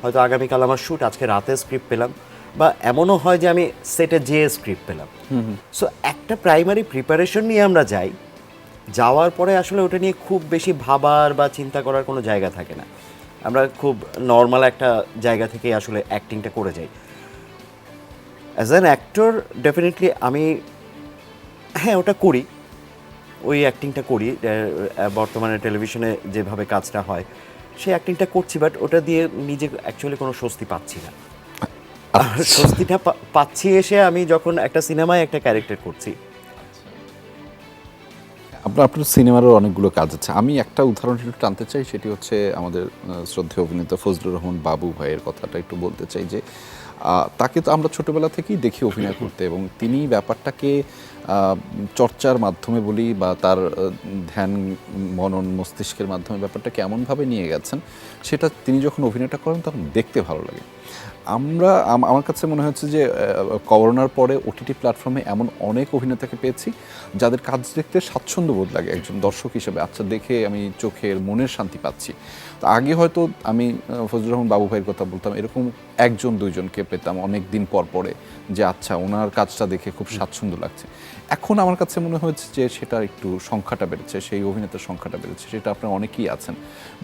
হয়তো আগামীকাল আমার শ্যুট, আজকে রাতে স্ক্রিপ্ট পেলাম, বা এমনও হয় যে আমি সেটে যেয়ে স্ক্রিপ্ট পেলাম। সো একটা প্রাইমারি প্রিপারেশন নিয়ে আমরা যাই, যাওয়ার পরে আসলে ওটা নিয়ে খুব বেশি ভাবার বা চিন্তা করার কোনো জায়গা থাকে না, আমরা খুব নর্মাল একটা জায়গা থেকে আসলে অ্যাক্টিংটা করে যাই। অ্যাজ অ্যান অ্যাক্টর ডেফিনেটলি আমি, হ্যাঁ, ওটা করি, ওই অ্যাক্টিংটা করি, বর্তমানে টেলিভিশনে যেভাবে কাজটা হয় সেই অ্যাক্টিংটা করছি, বাট ওটা দিয়ে নিজে অ্যাকচুয়ালি কোনো স্বস্তি পাচ্ছি না। স্বস্তিটা পাচ্ছি এসে আমি যখন একটা সিনেমায় একটা ক্যারেক্টার করছি। আপনার সিনেমারও অনেকগুলো কাজ আছে। আমি একটা উদাহরণ একটু টানতে চাই, সেটি হচ্ছে আমাদের শ্রদ্ধেয় অভিনেতা ফজলুর রহমান বাবু ভাইয়ের কথাটা একটু বলতে চাই। যে তাকে তো আমরা ছোটবেলা থেকেই দেখি অভিনয় করতে, এবং তিনি ব্যাপারটাকে চর্চার মাধ্যমে বলি বা তার ধ্যান মনন মস্তিষ্কের মাধ্যমে ব্যাপারটাকে এমনভাবে নিয়ে গেছেন, সেটা তিনি যখন অভিনয়টা করেন তখন দেখতে ভালো লাগে। আমার কাছে মনে হচ্ছে যে করোনার পরে ওটিটি প্ল্যাটফর্মে এমন অনেক অভিনেতাকে পেয়েছি যাদের কাজ দেখতে স্বাচ্ছন্দ্য বোধ লাগে একজন দর্শক হিসেবে। আচ্ছা, দেখে আমি চোখের মনের শান্তি পাচ্ছি। তো আগে হয়তো আমি ফজলুর রহমান বাবু ভাইয়ের কথা বলতাম, এরকম একজন দুইজনকে পেতাম অনেক দিন পর পরে, যে আচ্ছা ওনার কাজটা দেখে খুব স্বাচ্ছন্দ্য লাগছে। এখন আমার কাছে মনে হয়েছে যে সেটার একটু সংখ্যাটা বেড়েছে, সেই অভিনেতার সংখ্যাটা বেড়েছে, সেটা আপনার অনেকেই আছেন।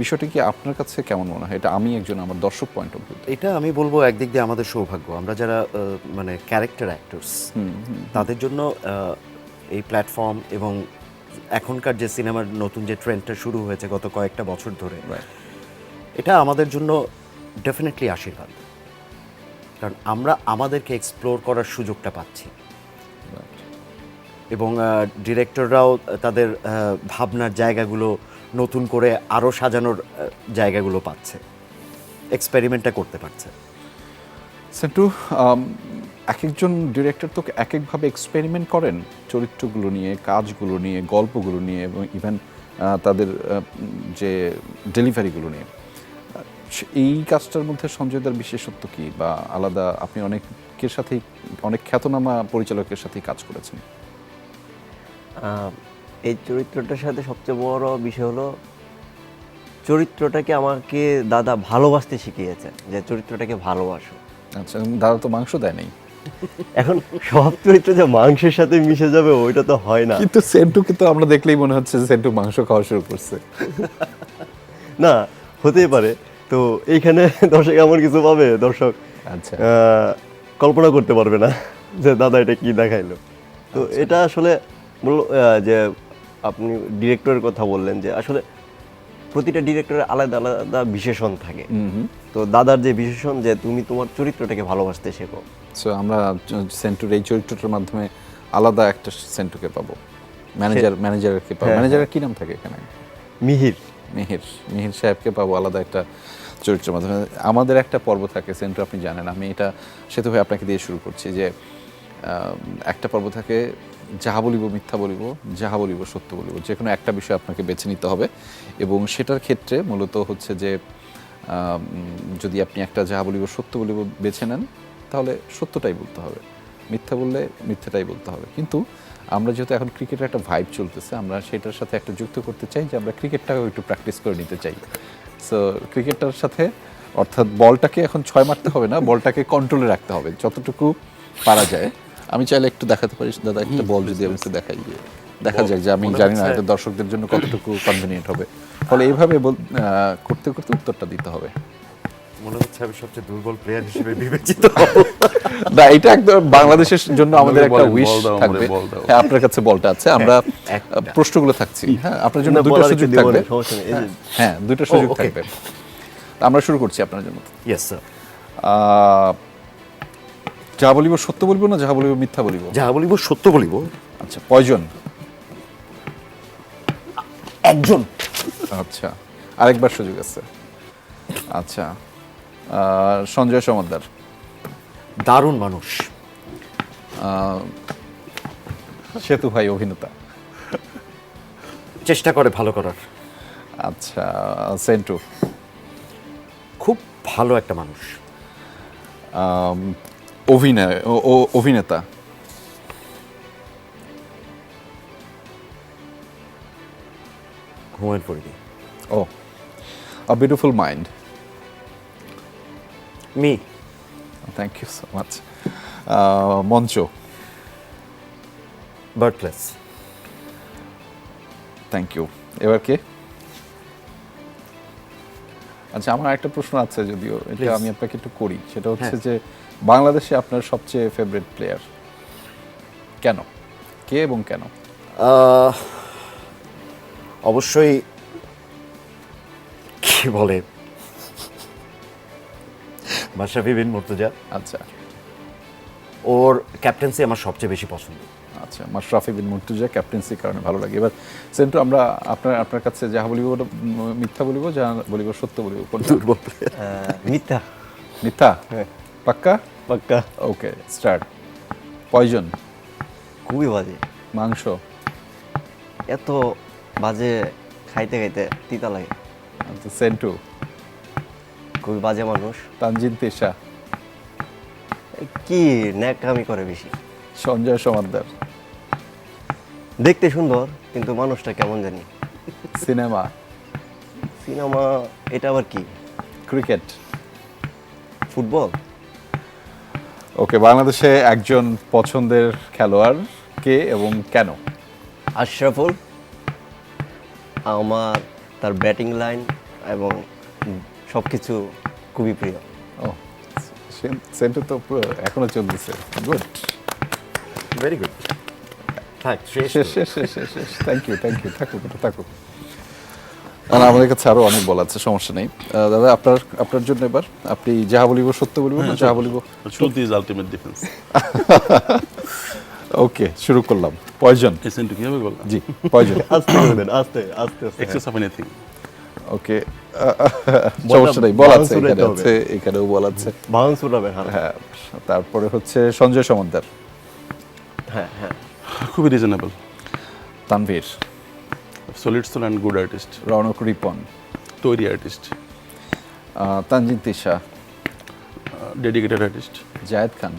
বিষয়টা কি আপনার কাছে কেমন মনে হয়? এটা আমি একজন, আমার দর্শক পয়েন্ট অফ ভিউ। এটা আমি বলবো একদিক দিয়ে আমাদের সৌভাগ্য, আমরা যারা মানে ক্যারেক্টার অ্যাক্টরস, তাদের জন্য এই প্ল্যাটফর্ম এবং এখনকার যে সিনেমার নতুন যে ট্রেন্ডটা শুরু হয়েছে গত কয়েকটা বছর ধরে, এটা আমাদের জন্য ডেফিনেটলি আশীর্বাদ, কারণ আমরা আমাদেরকে এক্সপ্লোর করার সুযোগটা পাচ্ছি, এবং ডিরেক্টররাও তাদের ভাবনার জায়গাগুলো নতুন করে আরও সাজানোর জায়গাগুলো পাচ্ছে, এক্সপেরিমেন্টটা করতে পারছে। সেন্টু, এক একজন ডিরেক্টর তো এক একভাবে এক্সপেরিমেন্ট করেন চরিত্রগুলো নিয়ে, কাজগুলো নিয়ে, গল্পগুলো নিয়ে, এবং ইভেন তাদের যে ডেলিভারিগুলো নিয়ে। এই কাজটার মধ্যে সঞ্জয়দার বিশেষত্ব কি বা আলাদা? আপনি অনেকের সাথেই, অনেক খ্যাতনামা পরিচালকের সাথেই কাজ করেছেন। এই চরিত্রটার সাথে সবচেয়ে বড় বিষয় হলো চরিত্রটাকে আমাকে দাদা ভালোবাসতে শিখিয়েছে, যে চরিত্রটাকে ভালোবাসো। আচ্ছা, দাদা তো মাংস দেয় নাই। এখন সব চরিত্র যে মাংসের সাথে মিশে যাবে ওইটা তো হয় না। কিন্তু সেন্টুকে তো আমরা দেখলেই মনে হচ্ছে যে সেন্টু মাংস খাওয়া শুরু করছে। না, হতেই পারে। তো এইখানে দর্শক এমন কিছু পাবে, দর্শক আচ্ছা, কল্পনা করতে পারবে না যে দাদা এটা কি দেখাইলো। তো এটা আসলে যে আপনি ডিরেক্টরের কথা বললেন, যে আসলে প্রতিটা ডিরেক্টরের আলাদা আলাদা বিশেষণ থাকে। তো দাদার যে বিশেষণ, যে তুমি তোমার চরিত্রটাকে ভালোবাসতে শেখো। সো আমরা সেন্টুর এই চরিত্রটার মাধ্যমে আলাদা একটা সেন্টুকে পাবো। ম্যানেজারকে পাবো। ম্যানেজারের কি নাম থাকে এখানে? মিহির মিহির সাহেবকে পাবো আলাদা একটা চরিত্রের মাধ্যমে। আমাদের একটা পর্ব থাকে সেন্টু, আপনি জানেন, আমি এটা সেতু ভাই আপনাকে দিয়ে শুরু করছি, যে একটা পর্ব থাকে যাহা বলিব মিথ্যা বলিব, যাহা বলিব সত্য বলিব। যে কোনো একটা বিষয় আপনাকে বেছে নিতে হবে, এবং সেটার ক্ষেত্রে মূলত হচ্ছে যে যদি আপনি একটা যাহা বলিব সত্য বলিব বেছে নেন, তাহলে সত্যটাই বলতে হবে, মিথ্যা বললে মিথ্যাটাই বলতে হবে। কিন্তু আমরা যেহেতু এখন ক্রিকেটের একটা ভাইব চলতেছে, আমরা সেটার সাথে একটা যুক্ত করতে চাই যে আমরা ক্রিকেটটাও একটু প্র্যাকটিস করে নিতে চাই। সো ক্রিকেটটার সাথে অর্থাৎ বলটাকে এখন 6 মারতে হবে না, বলটাকে কন্ট্রোলে রাখতে হবে যতটুকু পারা যায়। আমি চাইলে একটু দেখাতে পারি দাদা, একটা বল যদি আমি একটু দেখাই, যে দেখা যাক যে আমি জানি না এটা দর্শকদের জন্য কতটুকু কনভিনিয়েন্ট হবে। ফলে এইভাবে করতে করতে উত্তরটা দিতে হবে। মনে হচ্ছে আমি সবচেয়ে দুর্বল প্লেয়ার হিসেবে বিবেচিত। না, এটা একদম বাংলাদেশের জন্য আমাদের একটা বলেন, উইশ বল দাও, থাকবে। বল দাও। হ্যাঁ, আপনার কাছে বলটা আছে, আমরা একটা। প্রশ্নগুলো থাকছি। হ্যাঁ, আপনার জন্য না, দুটো বলার সুযোগ একটু দিব থাকবে। না, সমস্যা নেই। এই যে, হ্যাঁ, দুটো সুযোগ okay. থাকবে। আমরা শুরু করছি আপনার জন্য। Yes sir. যা বলিব সত্য বলবো না যা বলিব মিথ্যা বলিব? যা বলিব সত্য বলিব। আচ্ছা, পয়জন। একজন। আচ্ছা, আরেকবার সুযোগ আছে। আচ্ছা, সঞ্জয় সমাদ্দার। দারুণ মানুষ। সেতু ভাই অভিনেতা। চেষ্টা করে ভালো করার। আচ্ছা, সেন্টু। খুব ভালো একটা মানুষ। অভিনেতা। হুমায়ুন ফরিদি। ও, a beautiful mind. Me. Thank you so much. মঞ্চ। বার্থপ্লেস। Thank you. এবার কে? আচ্ছা, আমার একটা প্রশ্ন আছে, যদিও এটা Please. আমি আপনাকে একটু করি। সেটা হচ্ছে হ্যাঁ। যে বাংলাদেশে আপনার সবচেয়ে ফেভারিট প্লেয়ার কেন, কে এবং কেন? অবশ্যই কি বলে মাশরাফি বিন মুর্তজা। আচ্ছা ওর ক্যাপ্টেন্সি আমার সবচেয়ে বেশি পছন্দ। আচ্ছা, মাশরাফি বিন মুর্তজা ক্যাপ্টেন্সির কারণে ভালো লাগে। এবার সেন্টু, আমরা আপনার কাছে যাহা বলিব ওটা মিথ্যা বলিব, যা বলিব সত্য বলিব, কোনটা? দুর্বল player। মিথ্যা। মিথ্যা? হ্যাঁ, পাক্কা? পাক্কা। ওকে, স্টার্ট। পয়জন। খুবই বাজে, মাংস। এত বাজে, খাইতে খাইতে তিতা লাগে। আচ্ছা, সেন্টু। খুবই বাজে মানুষ। তানজিন তিশা। কি ন্যাকামি করে বেশি। সঞ্জয় সমাদ্দার। দেখতে সুন্দর কিন্তু মানুষটা কেমন জানি। সিনেমা। সিনেমা, এটা আবার কি? ক্রিকেট। ফুটবল। ওকে, বাংলাদেশে একজন পছন্দের খেলোয়াড় কে এবং কেন? আশরাফুল। আমার তার ব্যাটিং লাইন এবং সব কিছু খুবই প্রিয়। ও, সেন্টু তো এখনো চলতেছে। গুড। Very good. থাক, শেষ। শেষ শেষ শেষ শেষ শেষ। থ্যাংক ইউ থাকুক, ওটা থাকুক। আর আমাদের কাছে আরো অনেক বলা আছে, সমস্যা নেই। দাদা, আপনার জন্য এবার আপনি যাহা বলিব সত্য বলিব না যাহা বলিব? Truth is ultimate defence. Okay, শুরু করলাম। পয়জন। এসেন্টু কিভাবে বললাম? জি, পয়জন। আস্তে করে দেন, আস্তে আস্তে আস্তে। Access of anything. ওকে, সমস্যা নেই, বল আছে, বাউন্স এখানে উড়াইতে আছে, এখানেও বল আছে। বাউন্স উঠাবেন। হ্যাঁ হ্যাঁ, তারপরে হচ্ছে সঞ্জয় সমাদ্দার। হ্যাঁ হ্যাঁ। খুবই reasonable. Tanvir. Solid soul and good artist. Rounak Ripon. তৈরি artist. Tanjin Tisha. Dedicated artist. Zayed Khan.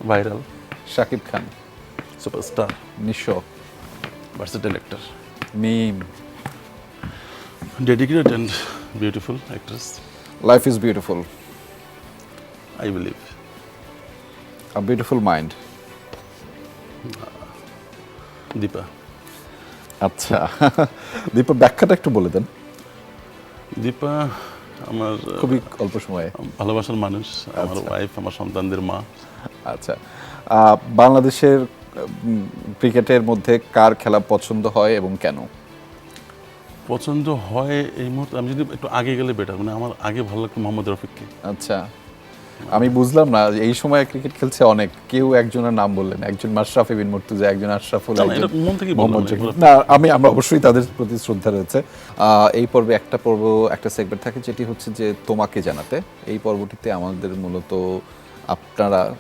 Viral. Shakib Khan. Superstar. Nisho. Versatile actor. Mim. Dedicated and beautiful actress. Life is beautiful. I believe. A beautiful mind. Dipa. আচ্ছা, দীপা ব্যাখ্যাটা একটু বলে দেন। দীপা আমার খুবই অল্প সময়ে। ভালোবাসার মানুষ, আমার ওয়াইফ, আমার সন্তানদের মা। আচ্ছা, বাংলাদেশের ক্রিকেটের মধ্যে কার খেলা পছন্দ হয় এবং কেন? পছন্দ হয় এই মুহূর্তে, আমি যদি একটু আগে গেলে বেটার, মানে আমার আগে ভালো লাগতো মোহাম্মদ রফিককে। আচ্ছা, আমি বুঝলাম না, এই সময় ক্রিকেট খেলছে অনেক, কেউ একজনের নাম বললেন, একজন মাশরাফি বিন মুর্তজা, একজন আশরাফুল, না, না, একজন এটা মন থেকেই বললাম মোহাম্মদ না, জাকির। এগুলো- না, আমরা অবশ্যই তাদের প্রতি শ্রদ্ধা রয়েছে। এই পর্বে একটা সেগমেন্ট থাকে যেটি হচ্ছে যে তোমাকে জানাতে। এই পর্বটিতে আমাদের মূলত আপনারা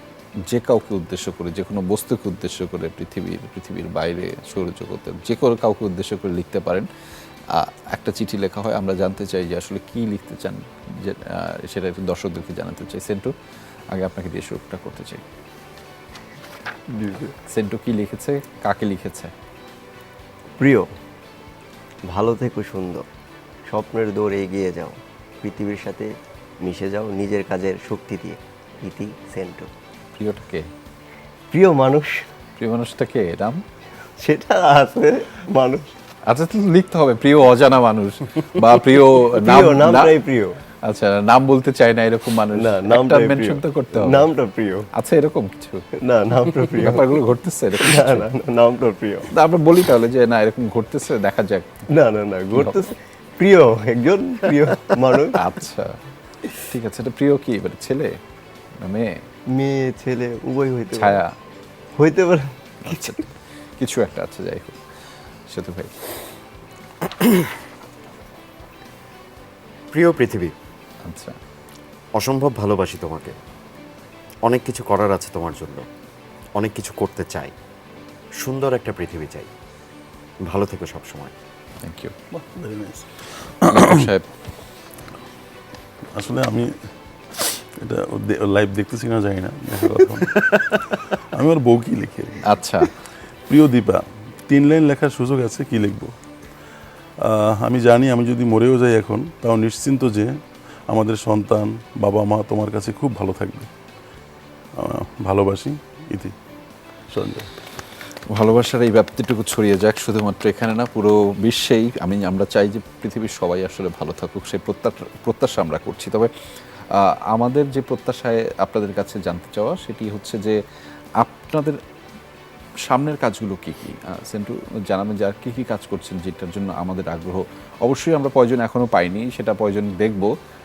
যে কাউকে উদ্দেশ্য করে, যে কোনো বস্তুকে উদ্দেশ্য করে, পৃথিবীর বাইরে, সৌরজগতের যে কোনো কাউকে উদ্দেশ্য করে লিখতে পারেন। একটা চিঠি লেখা হয়, আমরা জানতে চাই যে আসলে কি লিখতে চান, যে সেটা একটু দর্শকদেরকে জানাতে চাই। সেন্টু, আগে আপনাকে দিয়ে শুরুটা করতে চাই। সেন্টু কি লিখেছে, কাকে লিখেছে? প্রিয়, ভালো থেকো সুন্দর, স্বপ্নের দৌড়ে এগিয়ে যাও, পৃথিবীর সাথে মিশে যাও নিজের কাজের শক্তি দিয়ে। ইতি সেন্টু। প্রিয়টাকে, প্রিয় মানুষ, প্রিয় মানুষটাকে নাম? সেটা আছে মানুষ, আচ্ছা তো লিখতে হবে প্রিয় অজানা মানুষ বা প্রিয় নাম। প্রিয় নামটাই প্রিয়। আচ্ছা, নাম বলতে চাই না এরকম মানুষ, না, একটা নামটাই প্রিয়। মেনশন তো করতে হবে। নামটা প্রিয়। আচ্ছা, এরকম কিছু না, নামটা প্রিয়। ব্যাপারগুলো ঘটতেছে এরকম না কিছু? না না, নামটা প্রিয়। তা আমরা বলি তাহলে যে না এরকম ঘটতেছে, দেখা যাক। না না না, ঘটতেছে। প্রিয়, একজন প্রিয় মানুষ। আচ্ছা ঠিক আছে, এটা প্রিয় কি মানে ছেলে না মেয়ে? মেয়ে ছেলে উভয় হইতে পারে। ছায়া? হইতে পারে। আচ্ছা, কিছু একটা আছে, যাই হোক। সেতু ভাই? প্রিয় পৃথিবী, আচ্ছা, অসম্ভব ভালোবাসি তোমাকে। অনেক কিছু করার আছে তোমার জন্য, অনেক কিছু করতে চাই। সুন্দর একটা পৃথিবী চাই। ভালো থেকো সবসময়। Thank you very nice. সাহেব। আসলে আমি এটা লাইভ দেখতেছি না, জানি না, দেখার কথা না। আমি ওর বউ কি লিখি আর কি। আচ্ছা, প্রিয় দীপা, 3 লাইন লেখার সুযোগ আছে, কি লিখবো? আমি জানি আমি যদি মরেও যাই এখন, তাও নিশ্চিন্ত যে আমাদের সন্তান, বাবা মা তোমার কাছে খুব ভালো থাকবে। ভালোবাসি, ইতি সঞ্জয়। ভালোবাসার এই ব্যাপ্তিটুকু ছড়িয়ে যাক শুধুমাত্র এখানে না, পুরো বিশ্বেই। আমরা চাই যে পৃথিবীর সবাই আসলে ভালো থাকুক, সেই প্রত্যাশা আমরা করছি। তবে আমাদের যে প্রত্যাশায় আপনাদের কাছে জানতে চাওয়া সেটি হচ্ছে যে আপনাদের সামনের কাজগুলো কী কী? সেন্টু জানাবেন যে আর কী কী কাজ করছেন যেটার জন্য আমাদের আগ্রহ। অবশ্যই আমরা প্রয়োজন এখনও পাইনি, সেটা প্রয়োজন দেখব,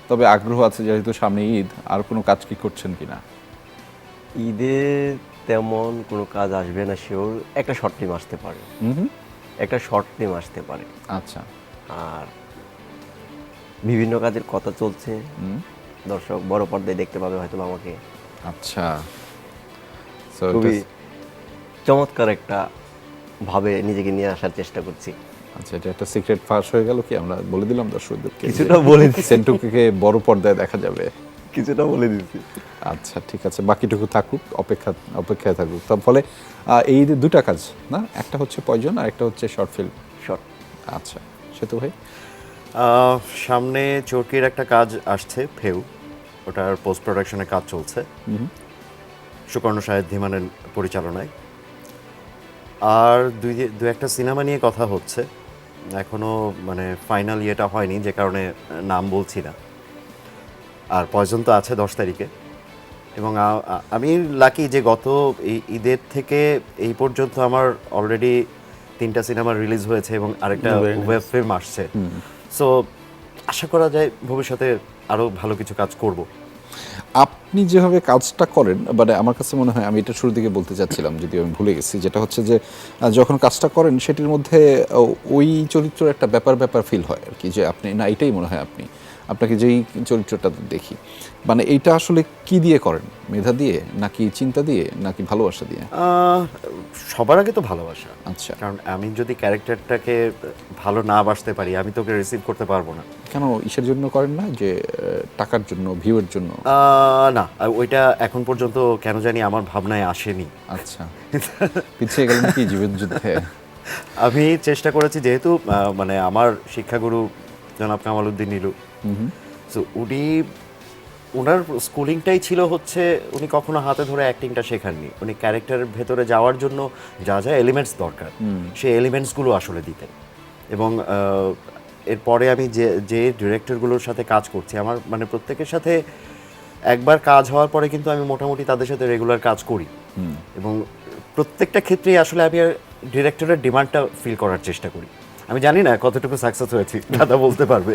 তবে আগ্রহ আছে যেহেতু সামনে ঈদ। আর কোনো কাজ কি করছেন কিনা? ঈদে তেমন কোনো কাজ আসবে না শিওর। একটা শর্ট ফিল্ম আসতে পারে, একটা শর্ট ফিল্ম আসতে পারে। আচ্ছা, আর বিভিন্ন কাজের কথা চলছে, দর্শক বড় পর্দায় দেখতে পাবে হয়তো আমাকে। আচ্ছা। So খুবই এটা- চমৎকার একটা ভাবে নিজেকে নিয়ে আসার চেষ্টা করছি। আচ্ছা, এটা একটা সিক্রেট ফাঁস হয়ে গেল কি? আমরা বলে দিলাম দর্শকদেরকে যে কিছুটা বলে দিছি। সেন্টুকে বড় পর্দায় দেখা যাবে। কিছুটা বলে দিচ্ছি। আচ্ছা ঠিক আছে, বাকিটুকু থাকুক, অপেক্ষায় থাকুক। তার ফলে এই ঈদে দুটা কাজ না, একটা হচ্ছে পয়জন আর একটা হচ্ছে শর্ট ফিল্ম। শর্ট। আচ্ছা, সেতু ভাই? সামনে চরকির একটা কাজ আসছে, ফেউ। ওটার পোস্ট প্রোডাকশনের কাজ চলছে, সুকর্ণ সাহেব ধীমানের পরিচালনায়। আর দু একটা সিনেমা নিয়ে কথা হচ্ছে, এখনও মানে ফাইনাল ইয়েটা হয়নি, যে কারণে নাম বলছি না। আর পয়জন তো আছে 10 তারিখে। এবং আমি লাকি যে গত ঈদের থেকে এই পর্যন্ত আমার অলরেডি 3টা সিনেমা রিলিজ হয়েছে এবং আরেকটা Very nice. ওয়েব ফিল্ম আসছে। সো আশা করা যায় ভবিষ্যতে আরও ভালো কিছু কাজ করব। আপনি যেভাবে কাজটা করেন, মানে আমার কাছে মনে হয়, আমি এটা শুরুর দিকে বলতে চাচ্ছিলাম যদিও আমি ভুলে গেছি, যেটা হচ্ছে যে যখন কাজটা করেন সেটির মধ্যে ওই চরিত্রের একটা ব্যাপার ফিল হয় আর কি, যে আপনি না, এটাই মনে হয় আপনাকে যেই চরিত্রটা দেখি, মানে এইটা আসলে কি দিয়ে করেন? মেধা দিয়ে নাকি চিন্তা দিয়ে নাকি ভালোবাসা দিয়ে? সবার আগে তো ভালোবাসা। আচ্ছা, কারণ আমি যদি ক্যারেক্টারটাকে ভালো না বাসতে পারি, আমি তোকে রিসিভ করতে পারবো না। কেন ইসের জন্য করেন না, যে টাকার জন্য, ভিউয়ের জন্য? না, ওইটা এখন পর্যন্ত কেন জানি আমার ভাবনায় আসেনি। আচ্ছা, পিছিয়ে গেলেন কি জীবন যুদ্ধে? আমি চেষ্টা করেছি, যেহেতু মানে আমার শিক্ষাগুরু জনাব কামাল উদ্দিন নীলু, সো ওনার স্কুলিংটাই ছিল হচ্ছে, উনি কখনো হাতে ধরে অ্যাক্টিংটা শেখাননি। উনি ক্যারেক্টারের ভেতরে যাওয়ার জন্য যা যা এলিমেন্টস দরকার, সেই এলিমেন্টসগুলো আসলে দিতেন। এবং এরপরে আমি যে ডিরেক্টরগুলোর সাথে কাজ করছি, আমার মানে প্রত্যেকের সাথে একবার কাজ হওয়ার পরে কিন্তু আমি মোটামুটি তাদের সাথে রেগুলার কাজ করি। এবং প্রত্যেকটা ক্ষেত্রেই আসলে আমি ডিরেক্টরের ডিমান্ডটা ফিল করার চেষ্টা করি। আমি জানি না কতটুকু সাকসেস হয়েছি, দাদা বলতে পারবে,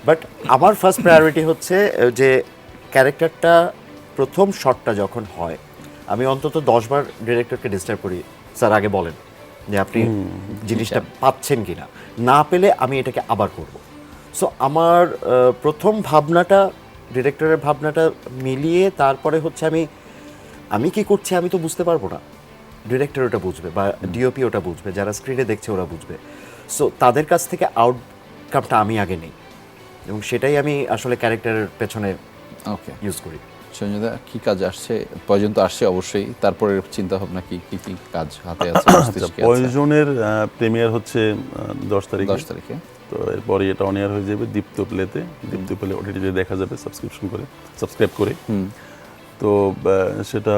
বাট আমার ফার্স্ট প্রায়োরিটি হচ্ছে যে ক্যারেক্টারটা প্রথম শটটা যখন হয়, আমি অন্তত 10 বার ডিরেক্টরকে ডিস্টার্ব করি, স্যার আগে বলেন যে আপনি জিনিসটা পাচ্ছেন কি না, না পেলে আমি এটাকে আবার করব। সো আমার প্রথম ভাবনাটা, ডিরেক্টরের ভাবনাটা মিলিয়ে তারপরে হচ্ছে আমি কি করছি আমি তো বুঝতে পারবো না, ডিরেক্টর ওটা বুঝবে বা ডিওপি ওটা বুঝবে, যারা স্ক্রিনে দেখছে ওরা বুঝবে। সো তাদের কাছ থেকে আউটকামটা আমি আগে নেই, এবং সেটাই আমি আসলে ক্যারেক্টারের পেছনে ওকে, ইউজ করি। সঞ্জয়দা কি কাজ আসছে? পয়জন তো আসছে অবশ্যই, তারপরে চিন্তা ভাবনা কি কি কি কাজ হাতে আছে? পয়জনের প্রিমিয়ার হচ্ছে 10 তারিখে। 10 তারিখে। তো এরপরে এটা অন এয়ার হয়ে যাবে দীপ্ত প্লেতে। দীপ্ত প্লে ওটিটিতে দেখা যাবে সাবস্ক্রাইব করে। তো সেটা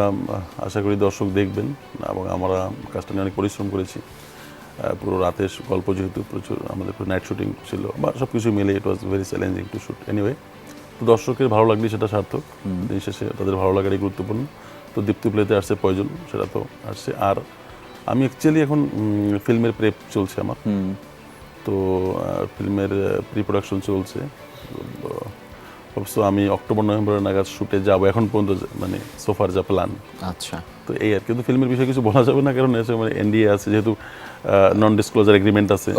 আশা করি দর্শক দেখবেন, এবং আমরা কাজটা নিয়ে অনেক পরিশ্রম করেছি। পুরো রাতের গল্প, যেহেতু প্রচুর আমাদের নাইট শুটিং ছিল, বা সব কিছু মিলে it was very challenging to shoot. Anyway, তো দর্শকের ভালো লাগলে সেটা সার্থক, দিন শেষে তাদের ভালো লাগাটাই গুরুত্বপূর্ণ। তো দীপ্ত প্লেতে আসছে পয়জন, সেটা তো আসছে। আর আমি অ্যাকচুয়ালি এখন ফিল্মের প্রেপ চলছে আমার, তো ফিল্মের প্রি প্রোডাকশন চলছে। অবশ্য আমি অক্টোবর নভেম্বরের নাগাদ শুটে যাব, এখন পর্যন্ত মানে সোফার যা প্ল্যান। আচ্ছা, তো এই আর, কিন্তু ফিল্মের বিষয়ে কিছু বলা যাবে না, কারণ মানে এনডিএ আছে, যেহেতু নন ডিসক্লোজার এগ্রিমেন্ট আছে।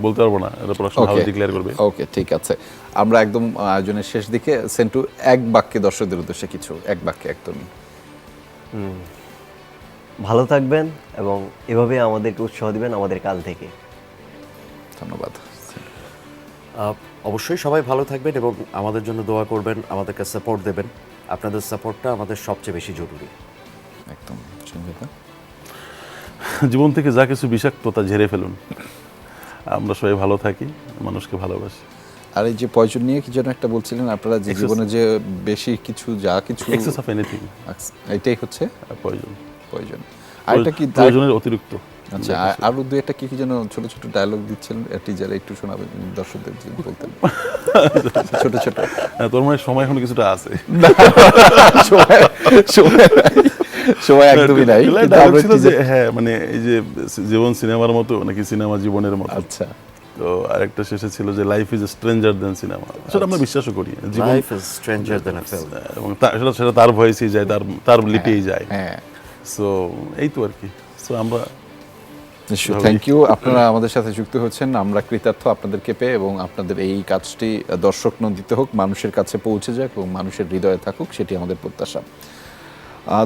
বলতে পারবো না, এটা প্রোডাকশন হাউস ডিক্লেয়ার করবে। ওকে, ঠিক আছে। আমরা একদম আয়োজনের শেষ দিকে সেন্টু এক বাক্যে দর্শকদের উদ্দেশ্যে কিছু, এক বাক্যে একদমই। ভালো থাকবেন এবং এভাবে আমাদেরকে উৎসাহ দিবেন আমাদের কাল থেকে। ধন্যবাদ। অবশ্যই সবাই ভালো থাকবেন এবং আমাদের জন্য দোয়া করবেন, আমাদেরকে সাপোর্ট দেবেন। আপনাদের সাপোর্টটা আমাদের সবচেয়ে বেশি জরুরি। একদম। সঞ্জয়দা? জীবন থেকে যা কিছু বিষাক্ততা ঝেড়ে ফেলুন। আমরা সবাই ভালো থাকি, মানুষকে ভালোবাসি। আর এই যে পয়জন নিয়ে কি যেন একটা বলছিলেন আপনারা, যে জীবনে যে বেশি কিছু, যা কিছু এক্সেস অফ এনিথিং, এটাই হচ্ছে প্রয়োজন। আর এটা কি প্রয়োজনের অতিরিক্ত। আচ্ছা, আর দু একটা কি কি যেন ছোট ছোট ডায়লগ দিচ্ছিলেন, টিজারে একটু শোনাবেন দর্শকদের, যদি বলতেন ছোট ছোট। তোর মানে সময় এখন কিছুটা আছে, সময় একদমই নাই। ছিল যে হ্যাঁ, মানে এই যে জীবন সিনেমার মতো নাকি সিনেমা জীবনের মতো। আচ্ছা। তো আরেকটা শেষে ছিল যে life is stranger then cinema. সেটা আমরা বিশ্বাসও করি, life is stranger then a film, এবং সেটা তার ভয়েসেই যায়, তার লিপেই যায়। হ্যাঁ, সো এই তো আর কি। সো আমরা থ্যাংক ইউ, আপনারা আমাদের সাথে যুক্ত হচ্ছেন। আমরা কৃতার্থ আপনাদেরকে পেয়ে, এবং আপনাদের এই কাজটি দর্শক নন্দিত হোক, মানুষের কাছে পৌঁছে যাক এবং মানুষের হৃদয়ে থাকুক, সেটি আমাদের প্রত্যাশা।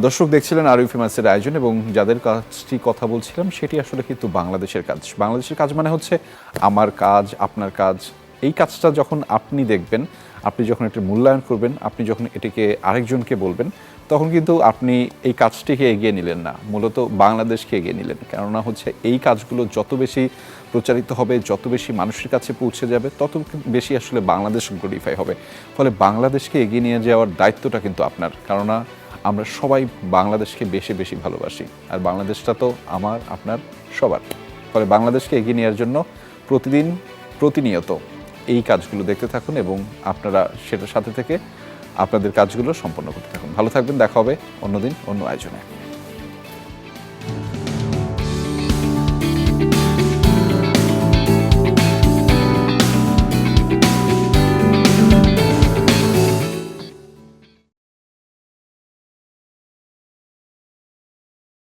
দর্শক দেখছিলেন আরইউ ফেমাসের আয়োজন, এবং যাদের কাজটি কথা বলছিলাম সেটি আসলে কিন্তু বাংলাদেশের কাজ। বাংলাদেশের কাজ মানে হচ্ছে আমার কাজ, আপনার কাজ। এই কাজটা যখন আপনি দেখবেন, আপনি যখন এটি মূল্যায়ন করবেন, আপনি যখন এটিকে আরেকজনকে বলবেন, তখন কিন্তু আপনি এই কাজটিকে এগিয়ে নিলেন না, মূলত বাংলাদেশকে এগিয়ে নিলেন। কেননা হচ্ছে এই কাজগুলো যত বেশি প্রচারিত হবে, যত বেশি মানুষের কাছে পৌঁছে যাবে, তত বেশি আসলে বাংলাদেশ গ্লোরিফাই হবে। ফলে বাংলাদেশকে এগিয়ে নিয়ে যাওয়ার দায়িত্বটা কিন্তু আপনার, কেননা আমরা সবাই বাংলাদেশকে বেশি বেশি ভালোবাসি, আর বাংলাদেশটা তো আমার, আপনার, সবার। ফলে বাংলাদেশকে এগিয়ে নেওয়ার জন্য প্রতিদিন, প্রতিনিয়ত এই কাজগুলো দেখতে থাকুন, এবং আপনারা সেটার সাথে থেকে আপনাদের কাজগুলো সম্পন্ন করতে থাকুন। ভালো থাকবেন, দেখা হবে অন্যদিন অন্য আয়োজনে।